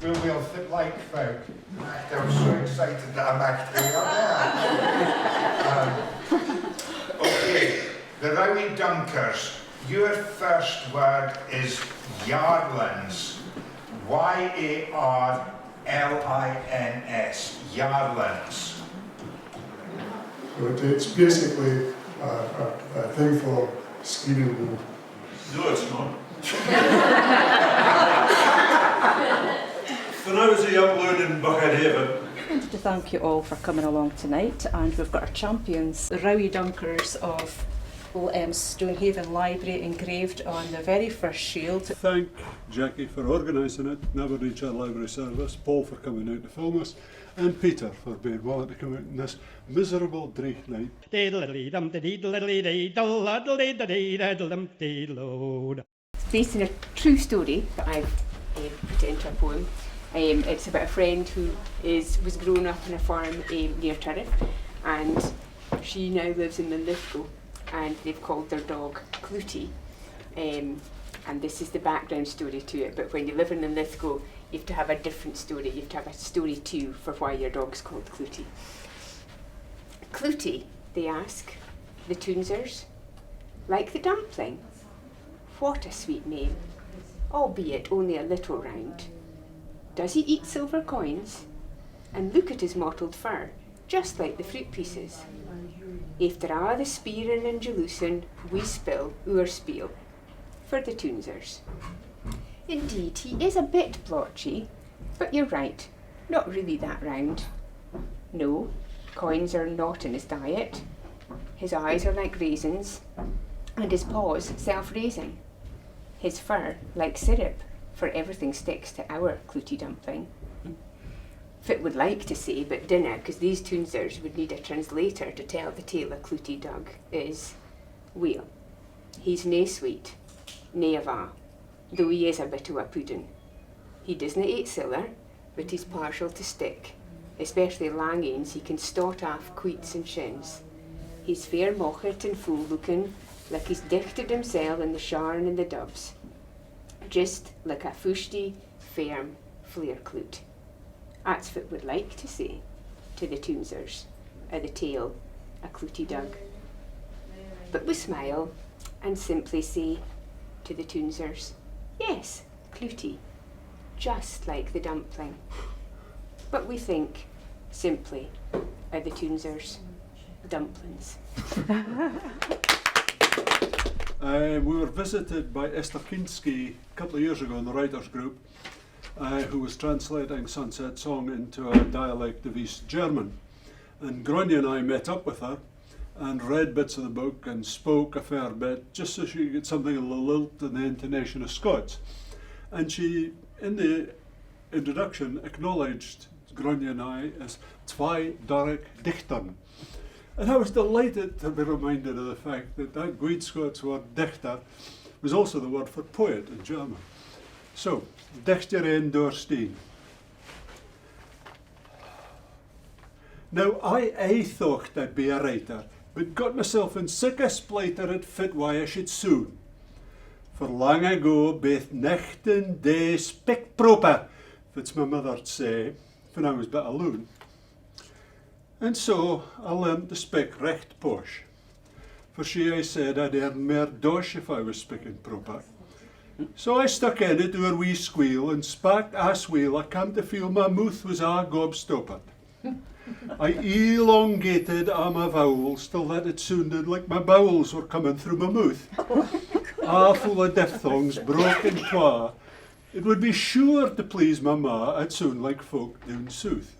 We'll fit like folk. I was so excited that I'm actually up there. Okay, the Rowie Dunkers. Your first word is yardlings. Y-A-R-L-I-N-S. Yardlings. So it's basically a thing for stealing wool. No, it's not. When I was a young loon in Buckhead-Haven. I wanted to thank you all for coming along tonight, and we've got our champions, the Rowie Dunkers of Stonehaven Library, engraved on the very first shield. Thank Jackie for organising it, Aberdeenshire Library Service, Paul for coming out to film us, and Peter for being willing to come out in this miserable dreich night. It's based on a true story that I've put it into a poem. It's about a friend who was grown up on a farm near Turriff, and she now lives in Linlithgow, and they've called their dog Clootie. And this is the background story to it, but when you live in Linlithgow, you have to have a different story. You have to have a story too for why your dog's called Clootie. Clootie, they ask, the Toonsers, like the dumpling. What a sweet name, albeit only a little round. Does he eat silver coins? And look at his mottled fur, just like the fruit pieces. Efter a the spieren and Jelusen, we spill oor spiel. For the Toonsers. Indeed, he is a bit blotchy, but you're right, not really that round. No, coins are not in his diet. His eyes are like raisins, and his paws self-raising. His fur like syrup, for everything sticks to our Clootie dumpling. Fit would like to say, but dinna, because these Toonsers would need a translator to tell the tale of Clootie Dug is, well, he's nae sweet, nae ava, though he is a bit of a puddin'. He doesna eat siller, but he's partial to stick, especially lang ains he can stort off queets and shins. He's fair mochert and fool looking, like he's dichted himsel in the sharn and the dubs. Just like a fushty, firm flair cloot. That's what would like to say to the Toonsers of the tale of Clootie Dug. But we smile and simply say to the Toonsers, yes, Clootie, just like the dumpling. But we think simply of the Toonsers' dumplings. We were visited by Esther Kinski a couple of years ago in the writers group, who was translating Sunset Song into a dialect of East German. And Grania and I met up with her and read bits of the book and spoke a fair bit, just so she could get something of the lilt and the intonation of Scots. And she, in the introduction, acknowledged Grania and I as zwei Doric Dichtern. And I was delighted to be reminded of the fact that that Guide Scots word dichter was also the word for poet in German. So, dichter een doorsteen. Now, I thought I'd be a writer, but got myself in sick a spliter at fit why I should soon. For long ago, both night and day spik proper, if it's my mother'd say, when I was but a loon. And so I learned to speak recht posh. For she I said I'd earn more dosh if I was speaking proper. So I stuck in it oor wee squeal and spak as weel I came to feel my mouth was a gobstopped. I elongated a my vowels till that it sounded like my bowels were coming through my mouth. Full of diphthongs broke in twa. It would be sure to please my ma, I'd sound like folk down south.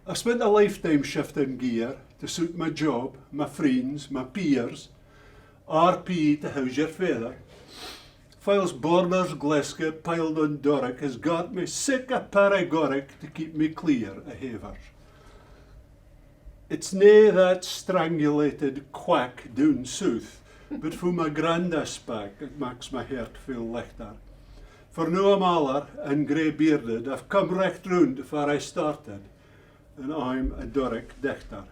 I spent a lifetime shifting gear to suit my job, my friends, my peers. RP to house your feather. Files Borders Glasgow piled on Doric has got me sick a paragoric to keep me clear of havers. It's nae that strangulated quack down south, but from my granda spak it makes my heart feel lichter. For no maller and grey bearded, I've come recht round to where I started, and I'm a Doric dichter.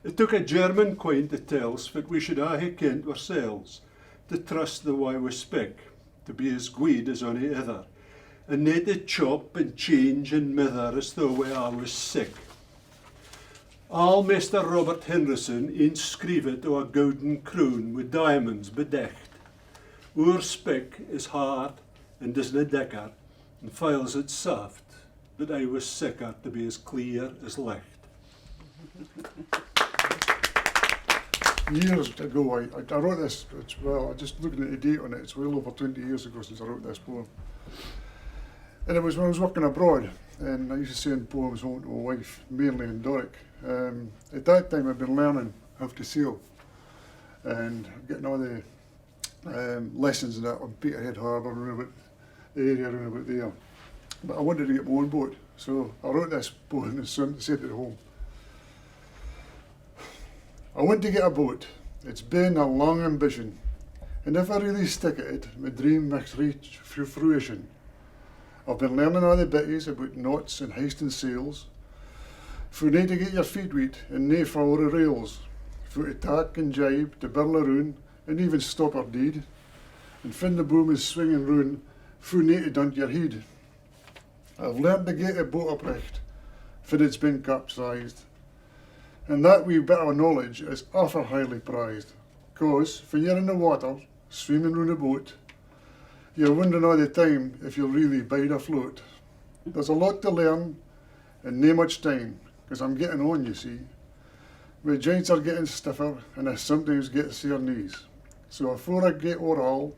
It took a German coin to tell us that we should hae kent ourselves, to trust the way we speak, to be as good as any other, and nae to chop and change and mither as though we all was sick. Al Mr. Robert Henryson eens skreef it o a golden kroon with diamonds bedecked. Oor spik is hard and disna dikker, and files it soft, that I was sicker to be as clear as licht. Years ago, I wrote this, well, just looking at the date on it, it's well over 20 years ago since I wrote this poem. And it was when I was working abroad, and I used to send poems home to my wife, mainly in Doric. At that time I'd been learning how to sail, and getting all the lessons and that on Peterhead Harbour, around about the area around about there. But I wanted to get my own boat, so I wrote this poem and sent it home. I want to get a boat. It's been a long ambition, and if I really stick at it, my dream must reach fruition. I've been learning all the bitties about knots and hoisting sails, for nae to get your feet wet and nae fall the rails, for to tack and jibe, to birl around, and even stop her deed, and fin the boom is swinging round, for nae to dunt your head. I've learned to get a boat upright, for it's been capsized, and that wee bit of knowledge is often highly prized, cause when you're in the water, swimming round a boat, you're wondering all the time if you'll really bide afloat. There's a lot to learn and nae much time, because I'm getting on, you see. My joints are getting stiffer and I sometimes get sore knees. So before I get all,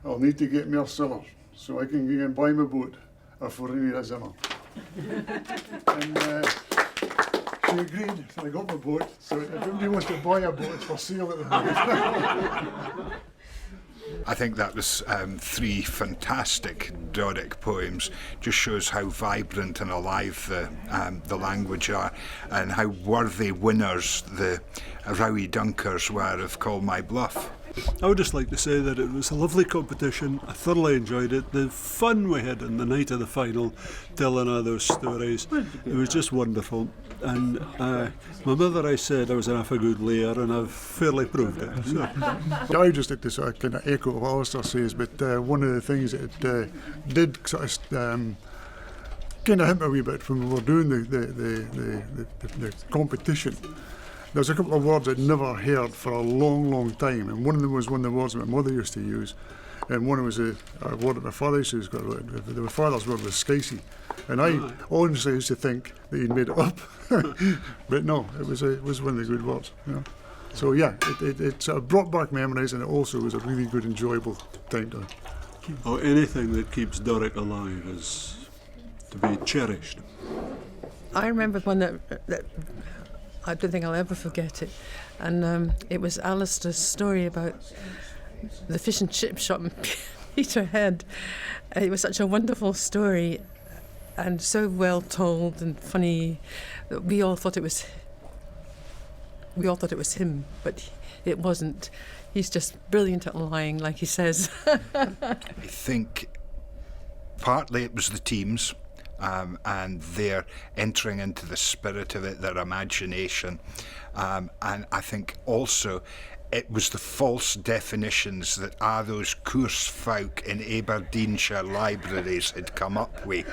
I'll need to get more siller, so I can go and buy my boat before I need a zimmer. And she agreed, so I got my boat. So if anybody wants to buy a boat, it's for sale at the moment. I think that was three fantastic Doric poems. Just shows how vibrant and alive the language are, and how worthy winners the Rowie Dunkers were of Call My Bluff. I would just like to say that it was a lovely competition. I thoroughly enjoyed it. The fun we had on the night of the final, telling all those stories, it was just wonderful. And my mother, I said I was an awful good layer, and I've fairly proved it. So. I would just like to sort of kind of echo what Alistair says, but one of the things that it did sort of kind of hit me a wee bit when we were doing the competition. There was a couple of words I'd never heard for a long, long time, and one of them was one of the words that my mother used to use, and one was a word that my father used to use. My father's word was skicey, and I honestly used to think that he'd made it up, but no, it was one of the good words. You know? So yeah, it sort of brought back memories, and it also was a really good, enjoyable time to. Oh, anything that keeps Doric alive is to be cherished. I remember one that I don't think I'll ever forget it, and it was Alistair's story about the fish and chip shop in Peterhead. It was such a wonderful story, and so well told and funny that we all thought it was him, but it wasn't. He's just brilliant at lying, like he says. I think partly it was the teams. And they're entering into the spirit of it, their imagination. And I think also it was the false definitions that those coarse folk in Aberdeenshire libraries had come up with.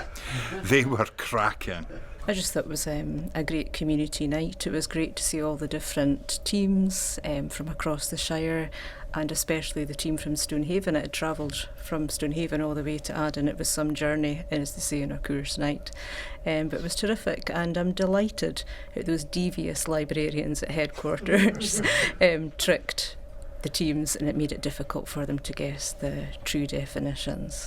They were cracking. I just thought it was a great community night. It was great to see all the different teams from across the Shire, and especially the team from Stonehaven. It had travelled from Stonehaven all the way to Aden. It was some journey, as they say, on a course night. But it was terrific, and I'm delighted that those devious librarians at headquarters tricked the teams, and it made it difficult for them to guess the true definitions.